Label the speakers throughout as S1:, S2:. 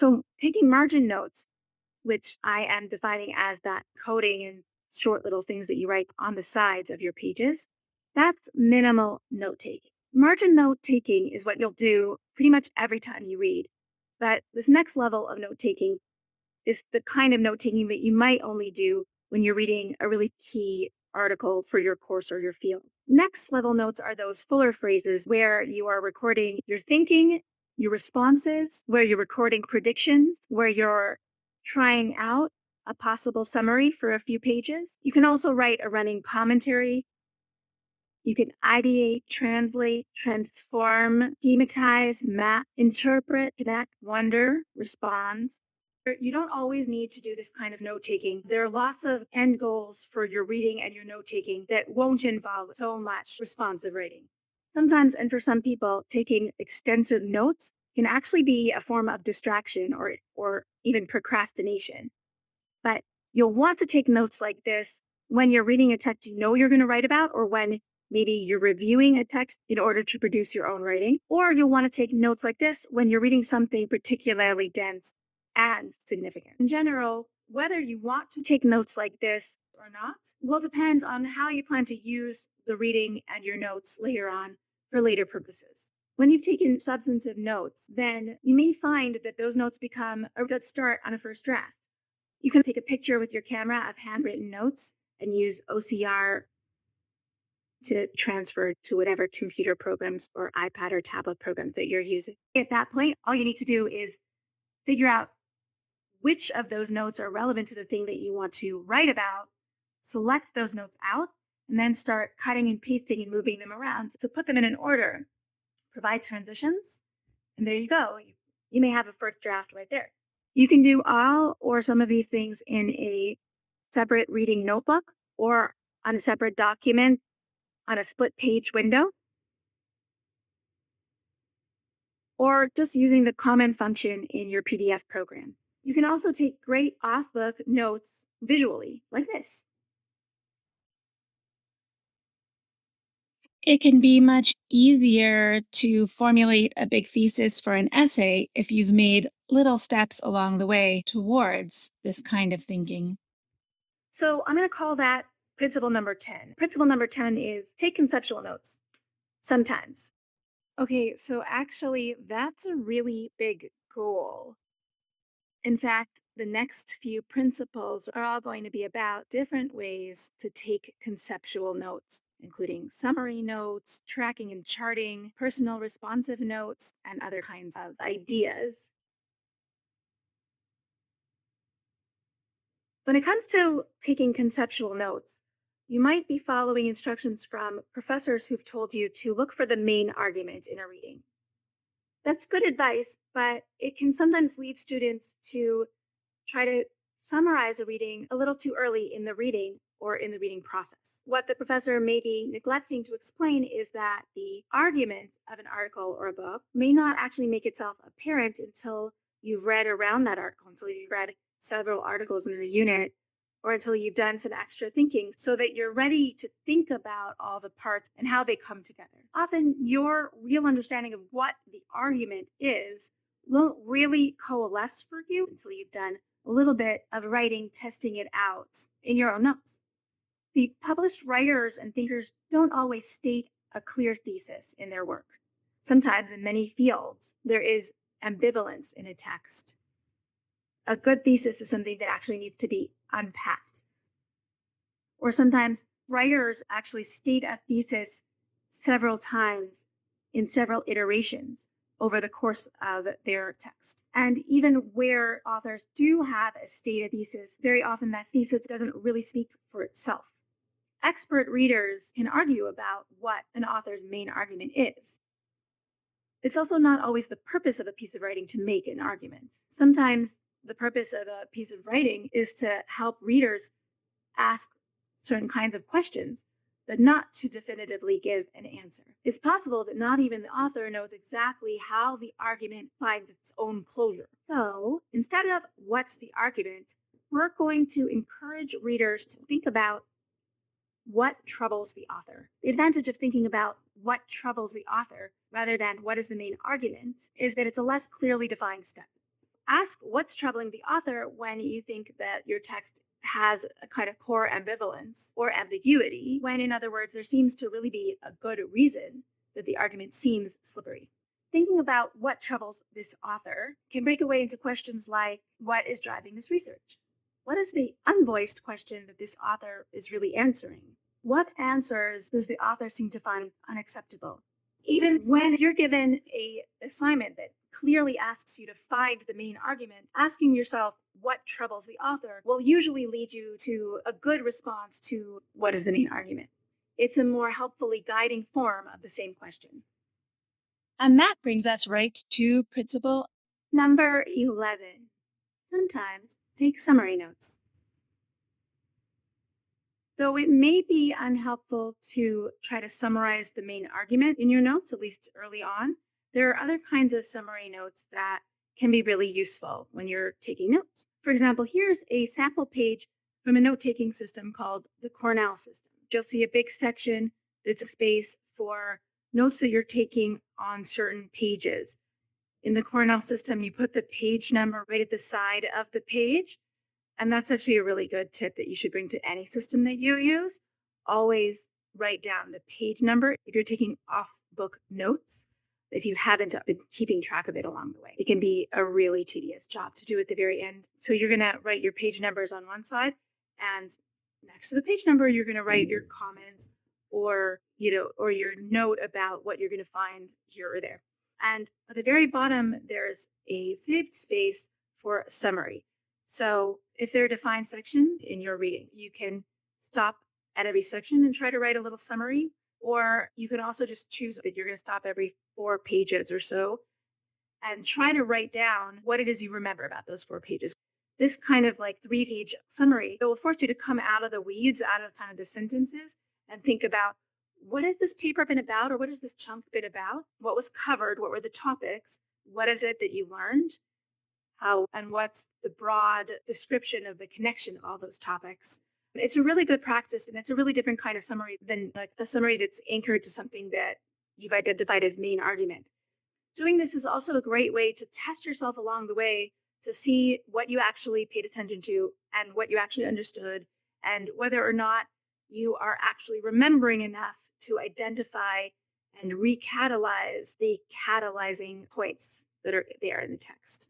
S1: So taking margin notes, which I am defining as that coding and short little things that you write on the sides of your pages, that's minimal note taking. Margin note taking is what you'll do pretty much every time you read. But this next level of note taking is the kind of note taking that you might only do when you're reading a really key article for your course or your field. Next level notes are those fuller phrases where you are recording your thinking, your responses, where you're recording predictions, where you're trying out a possible summary for a few pages. You can also write a running commentary. You can ideate, translate, transform, schematize, map, interpret, connect, wonder, respond. You don't always need to do this kind of note taking. There are lots of end goals for your reading and your note taking that won't involve so much responsive writing. Sometimes, and for some people, taking extensive notes can actually be a form of distraction or even procrastination. But you'll want to take notes like this when you're reading a text you know you're going to write about, or when maybe you're reviewing a text in order to produce your own writing. Or you'll want to take notes like this when you're reading something particularly dense and significant. In general, whether you want to take notes like this or not will depend on how you plan to use the reading and your notes later on for later purposes. When you've taken substantive notes, then you may find that those notes become a good start on a first draft. You can take a picture with your camera of handwritten notes and use OCR to transfer to whatever computer programs or iPad or tablet programs that you're using. At that point, all you need to do is figure out which of those notes are relevant to the thing that you want to write about, select those notes out, and then start cutting and pasting and moving them around to put them in an order. Provide transitions, and there you go. You may have a first draft right there. You can do all or some of these things in a separate reading notebook or on a separate document on a split page window, or just using the comment function in your PDF program. You can also take great off-book notes visually, like this.
S2: It can be much easier to formulate a big thesis for an essay if you've made little steps along the way towards this kind of thinking.
S1: So I'm going to call that principle number 10. Principle number 10 is take conceptual notes sometimes. Okay, so actually, that's a really big goal. In fact, the next few principles are all going to be about different ways to take conceptual notes, including summary notes, tracking and charting, personal responsive notes, and other kinds of ideas. When it comes to taking conceptual notes, you might be following instructions from professors who've told you to look for the main argument in a reading. That's good advice, but it can sometimes lead students to try to summarize a reading a little too early in the reading or in the reading process. What the professor may be neglecting to explain is that the argument of an article or a book may not actually make itself apparent until you've read around that article, until you've read several articles in the unit, or until you've done some extra thinking so that you're ready to think about all the parts and how they come together. Often your real understanding of what the argument is won't really coalesce for you until you've done a little bit of writing, testing it out in your own notes. The published writers and thinkers don't always state a clear thesis in their work. Sometimes in many fields, there is ambivalence in a text. A good thesis is something that actually needs to be unpacked. Or sometimes writers actually state a thesis several times in several iterations over the course of their text. And even where authors do have a stated thesis, very often that thesis doesn't really speak for itself. Expert readers can argue about what an author's main argument is. It's also not always the purpose of a piece of writing to make an argument. Sometimes the purpose of a piece of writing is to help readers ask certain kinds of questions, but not to definitively give an answer. It's possible that not even the author knows exactly how the argument finds its own closure. So instead of what's the argument, we're going to encourage readers to think about what troubles the author. The advantage of thinking about what troubles the author rather than what is the main argument is that it's a less clearly defined step. ask what's troubling the author when you think that your text has a kind of core ambivalence or ambiguity, when, in other words, there seems to really be a good reason that the argument seems slippery. Thinking about what troubles this author can break away into questions like, what is driving this research? What is the unvoiced question that this author is really answering? What answers does the author seem to find unacceptable? Even when you're given a assignment that clearly asks you to find the main argument, asking yourself what troubles the author will usually lead you to a good response to what is the main argument. It's a more helpfully guiding form of the same question.
S2: And that brings us right to principle.
S1: Number 11. Sometimes take summary notes. Though it may be unhelpful to try to summarize the main argument in your notes, at least early on, there are other kinds of summary notes that can be really useful when you're taking notes. For example, here's a sample page from a note-taking system called the Cornell system. You'll see a big section that's a space for notes that you're taking on certain pages. In the Cornell system, you put the page number right at the side of the page. And that's actually a really good tip that you should bring to any system that you use. Always write down the page number if you're taking off-book notes, if you haven't been keeping track of it along the way. It can be a really tedious job to do at the very end. So you're going to write your page numbers on one side, and next to the page number, you're going to write your comments or your note about what you're going to find here or there. And at the very bottom, there's a saved space for a summary. So if there are defined sections in your reading, you can stop at every section and try to write a little summary, or you can also just choose that you're going to stop every 4 pages or so and try to write down what it is you remember about those 4 pages. This kind of like 3-page summary, it will force you to come out of the weeds, out of kind of the sentences, and think about, what has this paper been about, or what has this chunk been about? What was covered? What were the topics? What is it that you learned? How and what's the broad description of the connection of all those topics? It's a really good practice, and it's a really different kind of summary than like a summary that's anchored to something that you've identified as main argument. Doing this is also a great way to test yourself along the way to see what you actually paid attention to and what you actually understood, and whether or not you are actually remembering enough to identify and recatalyze the catalyzing points that are there in the text.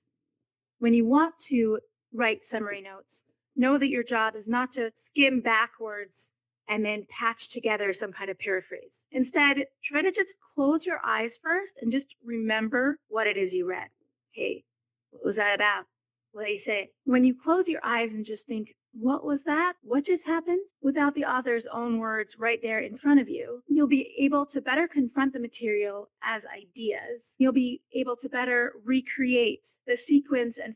S1: When you want to write summary notes, know that your job is not to skim backwards and then patch together some kind of paraphrase. Instead, try to just close your eyes first and just remember what it is you read. Hey, what was that about? What did he say? When you close your eyes and just think, what was that? What just happened? Without the author's own words right there in front of you, you'll be able to better confront the material as ideas. You'll be able to better recreate the sequence and